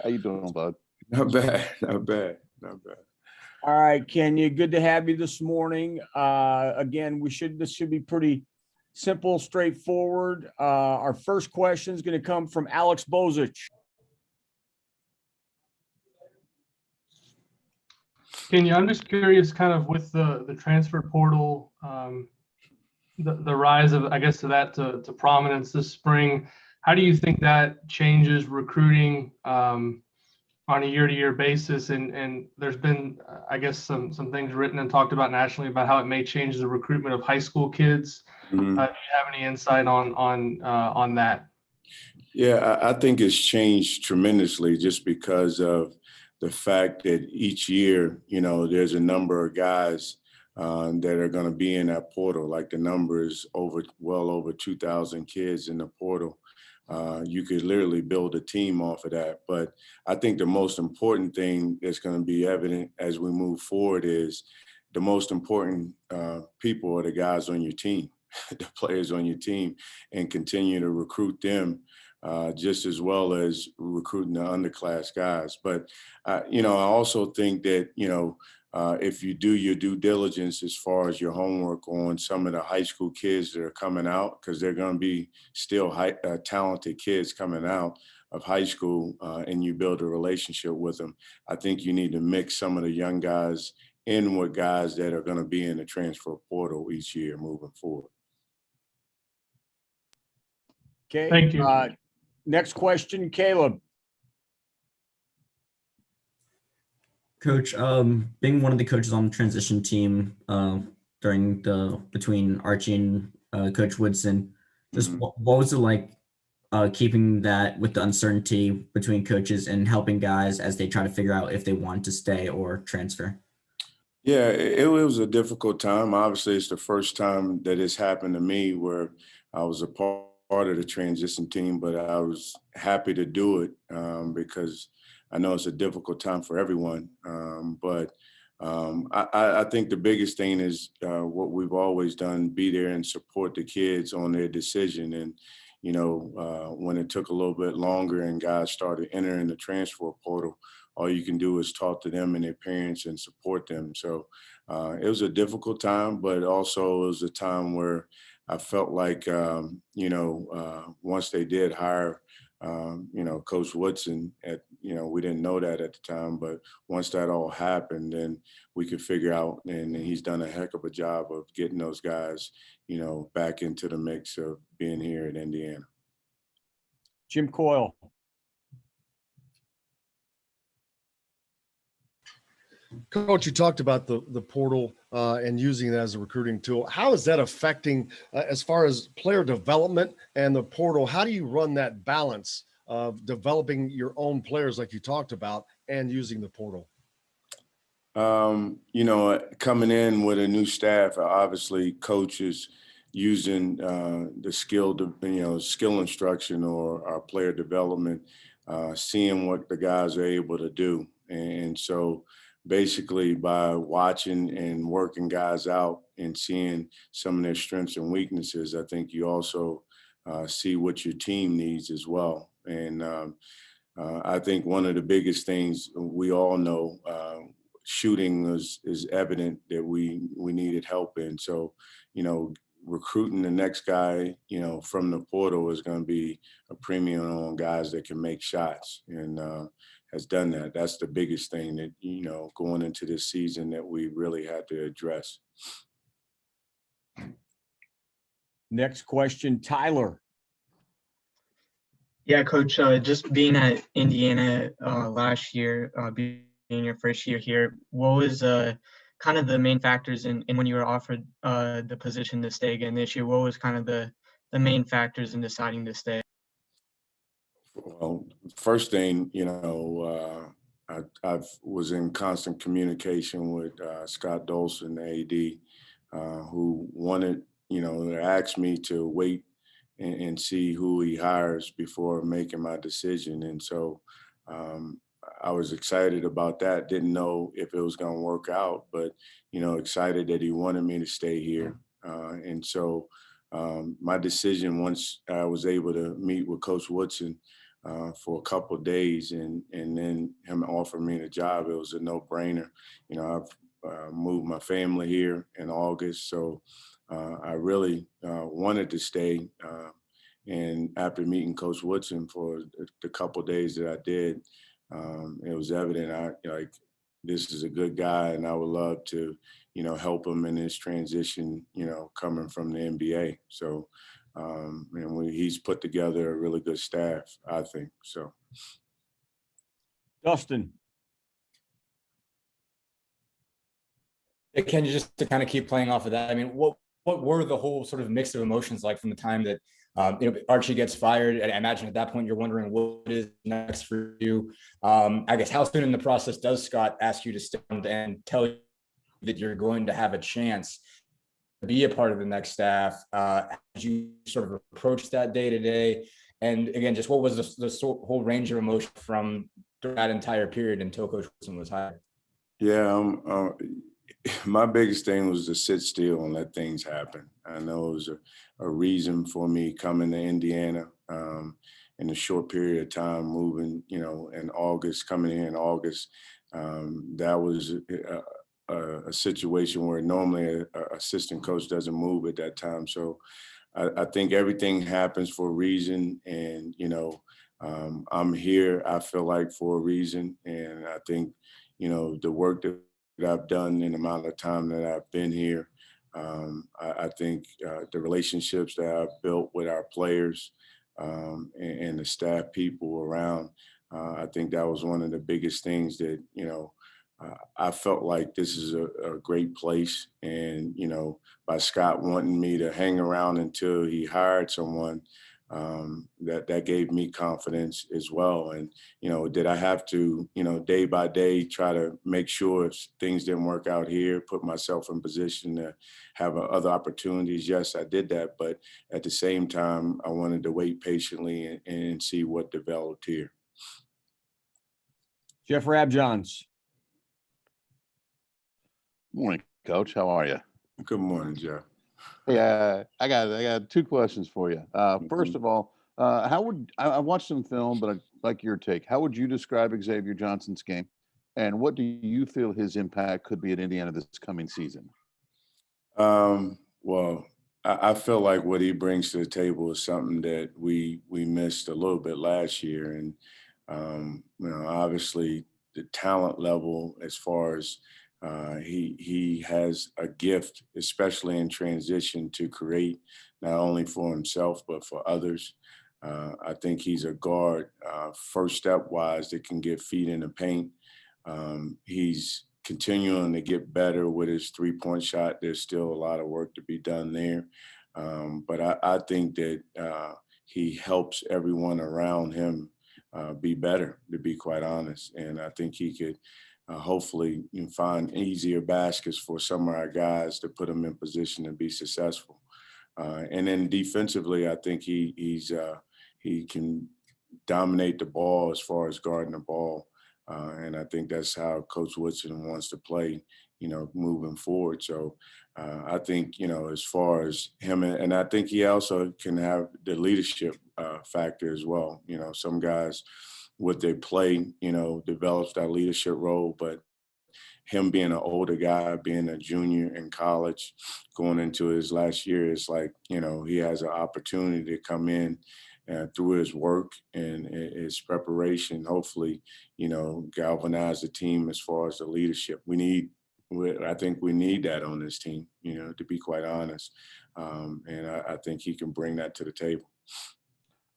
How you doing, bud? Not bad, not bad, not bad. All right, Kenya, good to have you this morning. Again, this should be pretty simple, straightforward. Our first question is going to come from Alex Bozich. Kenya, I'm just curious, kind of with the transfer portal, the rise of, I guess, to prominence this spring. How do you think that changes recruiting on a year-to-year basis? And there's been, I guess, some things written and talked about nationally about how it may change the recruitment of high school kids. Mm-hmm. Do you have any insight on that? Yeah, I think it's changed tremendously just because of the fact that each year, there's a number of guys that are going to be in that portal. Like the number is well over 2,000 kids in the portal. You could literally build a team off of that. But I think the most important thing that's going to be evident as we move forward is the most important people are the guys on your team, the players on your team, and continue to recruit them just as well as recruiting the underclass guys. But, I also think that, if you do your due diligence as far as your homework on some of the high school kids that are coming out, because they're going to be still talented kids coming out of high school, and you build a relationship with them, I think you need to mix some of the young guys in with guys that are going to be in the transfer portal each year moving forward. Okay. Thank you. Next question, Caleb. Coach, being one of the coaches on the transition team between Archie and Coach Woodson, just what was it like keeping that with the uncertainty between coaches and helping guys as they try to figure out if they want to stay or transfer? Yeah, it was a difficult time. Obviously, it's the first time that it's happened to me where I was a part of the transition team, but I was happy to do it because I know it's a difficult time for everyone. But I think the biggest thing is what we've always done, be there and support the kids on their decision. And, when it took a little bit longer and guys started entering the transfer portal, all you can do is talk to them and their parents and support them. So it was a difficult time, but also it was a time where I felt like, once they did hire, Coach Woodson, we didn't know that at the time, but once that all happened, then we could figure out, and he's done a heck of a job of getting those guys, back into the mix of being here in Indiana. Jim Coyle. Coach, you talked about the portal and using it as a recruiting tool. How is that affecting as far as player development and the portal? How do you run that balance of developing your own players like you talked about and using the portal? Coming in with a new staff, obviously coaches using the skill instruction or our player development, seeing what the guys are able to do. And so basically by watching and working guys out and seeing some of their strengths and weaknesses, I think you also see what your team needs as well. And I think one of the biggest things we all know, shooting is evident that we needed help in. So, recruiting the next guy, from the portal is going to be a premium on guys that can make shots and has done that. That's the biggest thing that, going into this season that we really had to address. Next question, Tyler. Yeah, Coach, just being at Indiana last year, being your first year here, what was kind of the main factors in when you were offered the position to stay again this year? What was kind of the main factors in deciding to stay? Well, first thing, I was in constant communication with Scott Dolson, the AD, who wanted, asked me to wait and see who he hires before making my decision. And so I was excited about that. Didn't know if it was going to work out, but, excited that he wanted me to stay here. And so my decision, once I was able to meet with Coach Woodson, for a couple of days, and then him offering me the job. It was a no-brainer. You know, I've moved my family here in August, so I really wanted to stay. And after meeting Coach Woodson for the couple of days that I did, it was evident this is a good guy, and I would love to, help him in his transition, coming from the NBA. So, and he's put together a really good staff, I think. So, Dustin. Ken, just to kind of keep playing off of that, I mean, what were the whole sort of mix of emotions like from the time that Archie gets fired? And I imagine at that point you're wondering what is next for you. I guess how soon in the process does Scott ask you to stand and tell you that you're going to have a chance to be a part of the next staff? Did you sort of approach that day to day? And again, just what was the whole range of emotion from that entire period until Coach Woodson was hired? Yeah, my biggest thing was to sit still and let things happen. I know it was a reason for me coming to Indiana in a short period of time, moving, in August, coming here in August. That was a situation where normally an assistant coach doesn't move at that time. So I think everything happens for a reason. And, I'm here, I feel like, for a reason. And I think, the work that I've done in the amount of time that I've been here, I think the relationships that I've built with our players and the staff people around, I think that was one of the biggest things that, I felt like this is a great place. And, by Scott wanting me to hang around until he hired someone, that gave me confidence as well. And, did I have to, day by day, try to make sure if things didn't work out here, put myself in position to have other opportunities? Yes, I did that. But at the same time, I wanted to wait patiently and see what developed here. Jeff Rabjohns. Morning, Coach. How are you? Good morning, Jeff. Hey, I got two questions for you. First of all, I watched some film, but I'd like your take. How would you describe Xavier Johnson's game, and what do you feel his impact could be at Indiana this coming season? Well, I feel like what he brings to the table is something that we missed a little bit last year, and obviously the talent level as far as he has a gift, especially in transition, to create not only for himself but for others. I think he's a guard, first step wise, that can get feet in the paint. He's continuing to get better with his 3-point shot. There's still a lot of work to be done there. But I think that he helps everyone around him be better, to be quite honest. And I think he could hopefully find easier baskets for some of our guys to put them in position to be successful. And then defensively, I think he can dominate the ball as far as guarding the ball. And I think that's how Coach Woodson wants to play, moving forward. So I think, as far as him, and I think he also can have the leadership factor as well. Some guys, what they play, develops that leadership role, but him being an older guy, being a junior in college, going into his last year, it's like, he has an opportunity to come in through his work and his preparation, hopefully, galvanize the team as far as the leadership. I think we need that on this team, to be quite honest. And I think he can bring that to the table.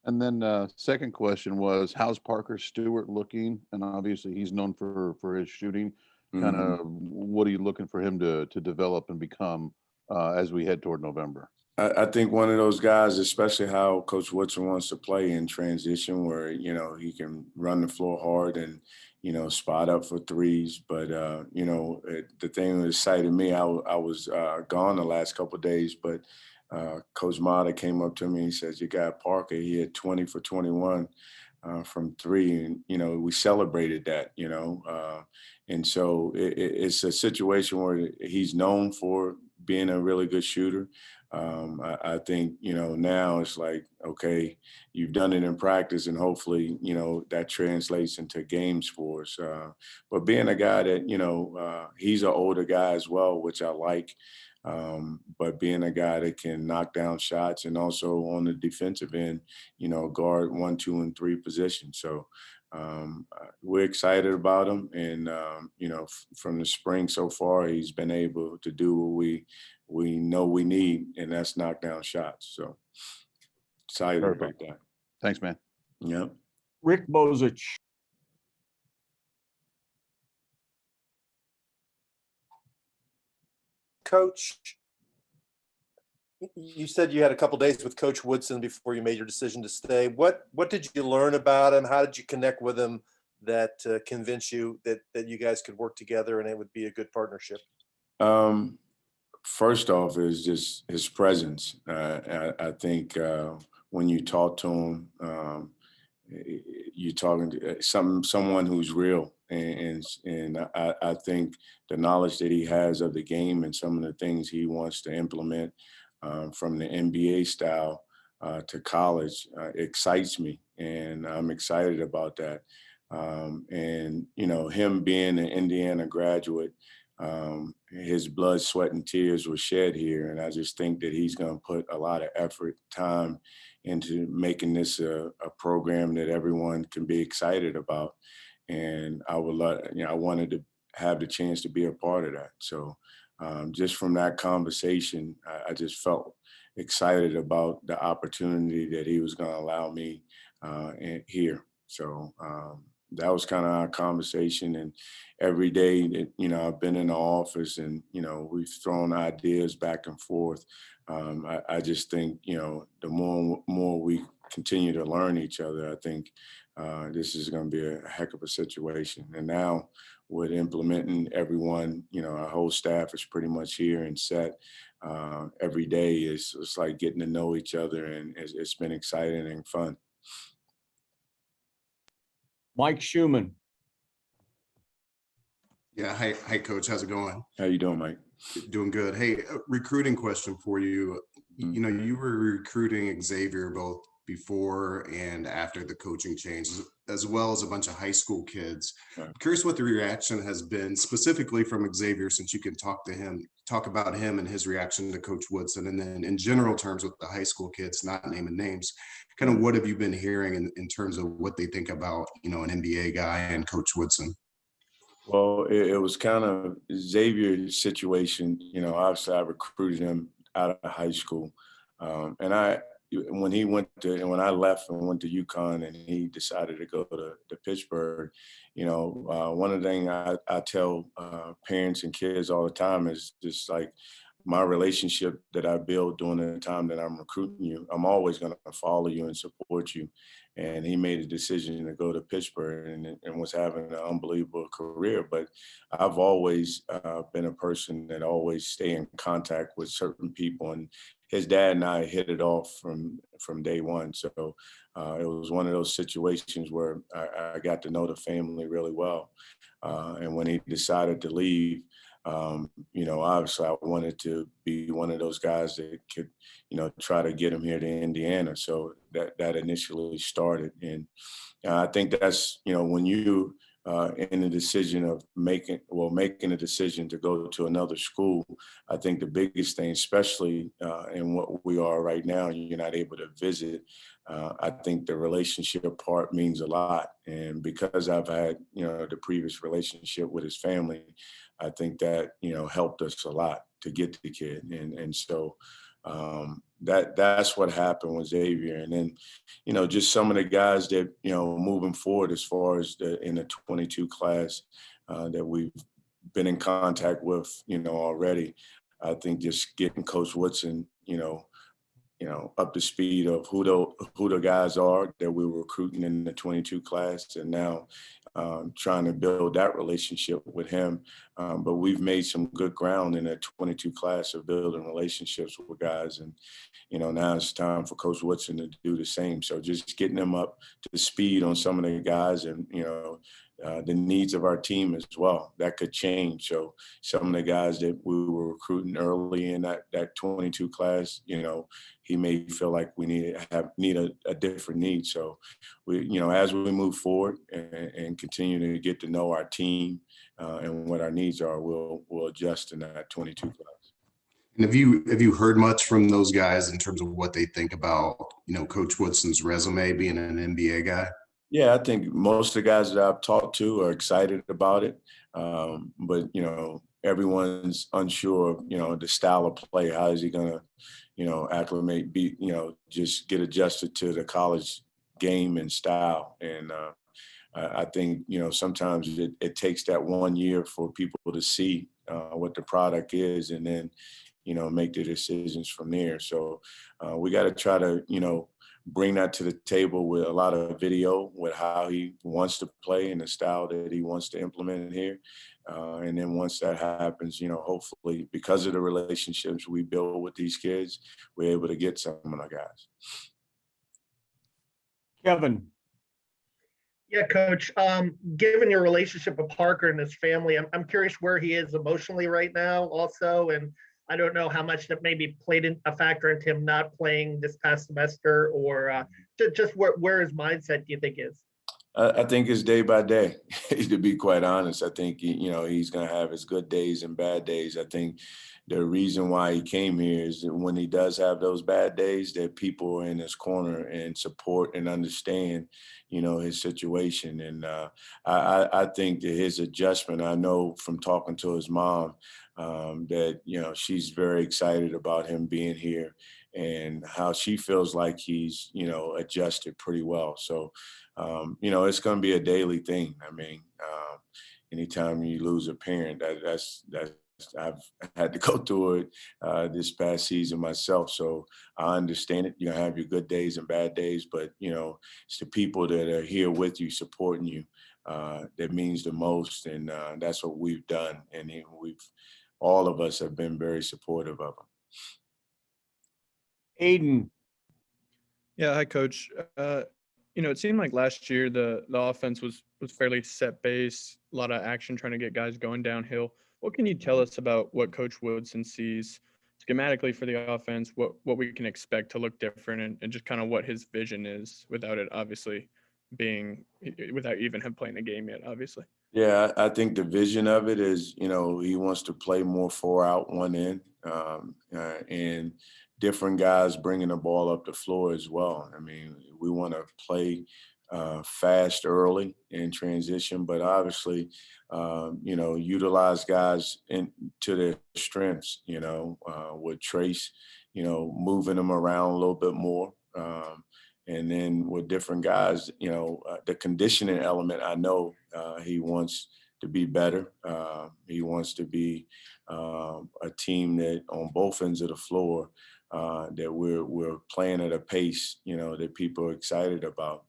And then second question was, how's Parker Stewart looking? And obviously he's known for his shooting. Kind of what are you looking for him to develop and become as we head toward November? I think one of those guys, especially how Coach Woodson wants to play in transition, where, he can run the floor hard and, spot up for threes. But, the thing that excited me, I was gone the last couple of days, but Coach Mata came up to me and says, "You got Parker. He had 20 for 21 from three." And, we celebrated that, and so it's a situation where he's known for being a really good shooter. I think, now it's like, okay, you've done it in practice and hopefully, that translates into games for us. But being a guy that, he's an older guy as well, which I like. But being a guy that can knock down shots and also on the defensive end, guard 1, 2, and 3 positions. So we're excited about him. And, from the spring so far, he's been able to do what we know we need, and that's knock down shots. So excited about that. Thanks, man. Yep. Rick Bozich. Coach, you said you had a couple days with Coach Woodson before you made your decision to stay. What did you learn about him? How did you connect with him that convinced you that you guys could work together and it would be a good partnership? First off is just his presence. I think when you talk to him, you're talking to someone who's real, and I think the knowledge that he has of the game and some of the things he wants to implement from the NBA style to college excites me, and I'm excited about that. And him being an Indiana graduate, his blood, sweat, and tears were shed here, and I just think that he's going to put a lot of effort, time into making this a program that everyone can be excited about. And I would love, I wanted to have the chance to be a part of that. So just from that conversation, I just felt excited about the opportunity that he was going to allow me here. So that was kind of our conversation. And every day that, I've been in the office and, we've thrown ideas back and forth. I just think, the more we continue to learn each other, I think this is going to be a heck of a situation. And now with implementing everyone, our whole staff is pretty much here and set. Every day it's like getting to know each other, and it's been exciting and fun. Mike Schumann. Yeah. Hi, Coach. How's it going? How you doing, Mike? Doing good. Hey, recruiting question for you. You were recruiting Xavier both before and after the coaching change, as well as a bunch of high school kids. Right. I'm curious what the reaction has been specifically from Xavier, since you can talk about him and his reaction to Coach Woodson. And then in general terms with the high school kids, not naming names, kind of what have you been hearing in terms of what they think about, an NBA guy and Coach Woodson? Well, it was kind of Xavier's situation. Obviously I recruited him out of high school. And when I left and went to UConn and he decided to go to Pittsburgh, one of the things I tell parents and kids all the time is just like, my relationship that I built during the time that I'm recruiting you, I'm always going to follow you and support you. And he made a decision to go to Pittsburgh and was having an unbelievable career. But I've always been a person that always stay in contact with certain people. And his dad and I hit it off from day one. So it was one of those situations where I got to know the family really well. And when he decided to leave, obviously I wanted to be one of those guys that could, try to get him here to Indiana. So that initially started. And I think that's, when you in the decision of making a decision to go to another school, I think the biggest thing, especially in what we are right now, you're not able to visit. I think the relationship part means a lot. And because I've had, the previous relationship with his family, I think that, helped us a lot to get the kid. And so that's what happened with Xavier. And then, just some of the guys that, moving forward as far as in the 22 class that we've been in contact with, already, I think just getting Coach Woodson, up to speed of who the guys are that we were recruiting in the 22 class, and now trying to build that relationship with him. But we've made some good ground in the 22 class of building relationships with guys. And, now it's time for Coach Woodson to do the same. So just getting them up to speed on some of the guys and, the needs of our team as well. That could change. So some of the guys that we were recruiting early in that 22 class, he may feel like we need a different need. So we, as we move forward and continue to get to know our team and what our needs are, we'll adjust in that 22 class. And have you heard much from those guys in terms of what they think about, Coach Woodson's resume being an NBA guy? Yeah, I think most of the guys that I've talked to are excited about it. But, everyone's unsure of, the style of play. How is he going to, acclimate, just get adjusted to the college game and style. And I think, sometimes it takes that 1 year for people to see what the product is and then, make the decisions from there. So we got to try to, bring that to the table with a lot of video with how he wants to play and the style that he wants to implement here. And then once that happens, hopefully because of the relationships we build with these kids, we're able to get some of our guys. Kevin. Yeah, Coach. Given your relationship with Parker and his family, I'm curious where he is emotionally right now also. And I don't know how much that maybe played a factor into him not playing this past semester, or just where his mindset do you think is? I think it's day by day, to be quite honest. I think, he's going to have his good days and bad days. I think the reason why he came here is that when he does have those bad days, that people are in his corner and support and understand, his situation. And I think that his adjustment, I know from talking to his mom, that, she's very excited about him being here and how she feels like he's, adjusted pretty well. So, it's going to be a daily thing. I mean, anytime you lose a parent, that's I've had to go through it this past season myself. So I understand it. You have your good days and bad days, but, it's the people that are here with you, supporting you, that means the most. And that's what we've done. And all of us have been very supportive of him. Aiden. Yeah, hi, Coach. It seemed like last year the offense was fairly set base, a lot of action trying to get guys going downhill. What can you tell us about what Coach Woodson sees schematically for the offense, what we can expect to look different, and just kind of what his vision is without even him playing the game yet, obviously? Yeah, I think the vision of it is, he wants to play more 4 out, 1 in, and different guys bringing the ball up the floor as well. I mean, we want to play fast early in transition, but obviously, utilize guys into their strengths, with Trace, moving them around a little bit more. And then with different guys, the conditioning element, I know he wants to be better. He wants to be a team that on both ends of the floor, that we're playing at a pace, that people are excited about.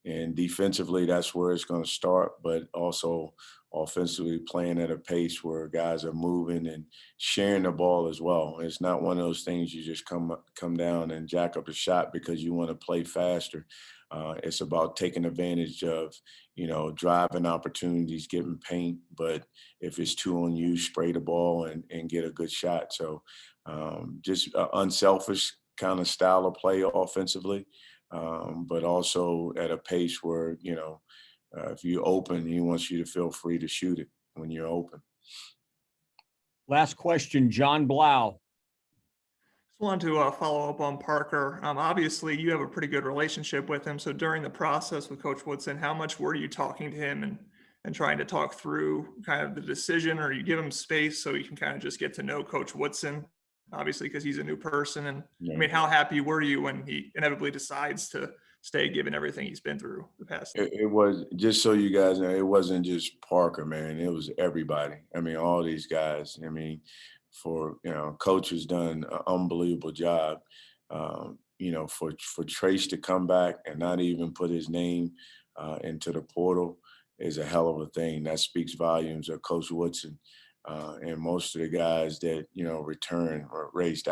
And defensively, that's where it's going to start, but also offensively playing at a pace where guys are moving and sharing the ball as well. It's not one of those things you just come down and jack up a shot because you want to play faster. It's about taking advantage of, driving opportunities, getting paint, but if it's 2 on you, spray the ball and get a good shot. So just an unselfish kind of style of play offensively. But also at a pace where, if you open, he wants you to feel free to shoot it when you're open. Last question, John Blau. Just wanted to follow up on Parker. Obviously, you have a pretty good relationship with him. So during the process with Coach Woodson, how much were you talking to him and trying to talk through kind of the decision, or you give him space so you can kind of just get to know Coach Woodson, obviously, because he's a new person? And Yeah. I mean, how happy were you when he inevitably decides to stay, given everything he's been through the past? It was, just so you guys know, it wasn't just Parker, man. It was everybody. I mean, all these guys. I mean, Coach has done an unbelievable job. For Trace to come back and not even put his name into the portal is a hell of a thing. That speaks volumes of Coach Woodson. And most of the guys that, you know, return or raced,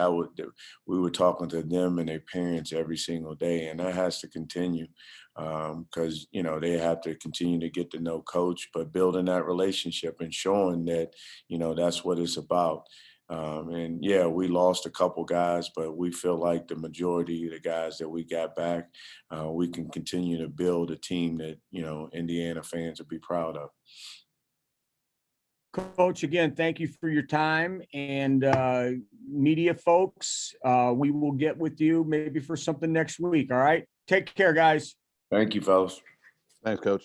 we were talking to them and their parents every single day, and that has to continue because, you know, they have to continue to get to know coach, but building that relationship and showing that, you know, that's what it's about. And yeah, we lost a couple guys, but we feel like the majority of the guys that we got back, we can continue to build a team that, you know, Indiana fans would be proud of. Coach, again, thank you for your time, and media folks, we will get with you maybe for something next week. All right. Take care, guys. Thank you, fellas. Thanks, Coach.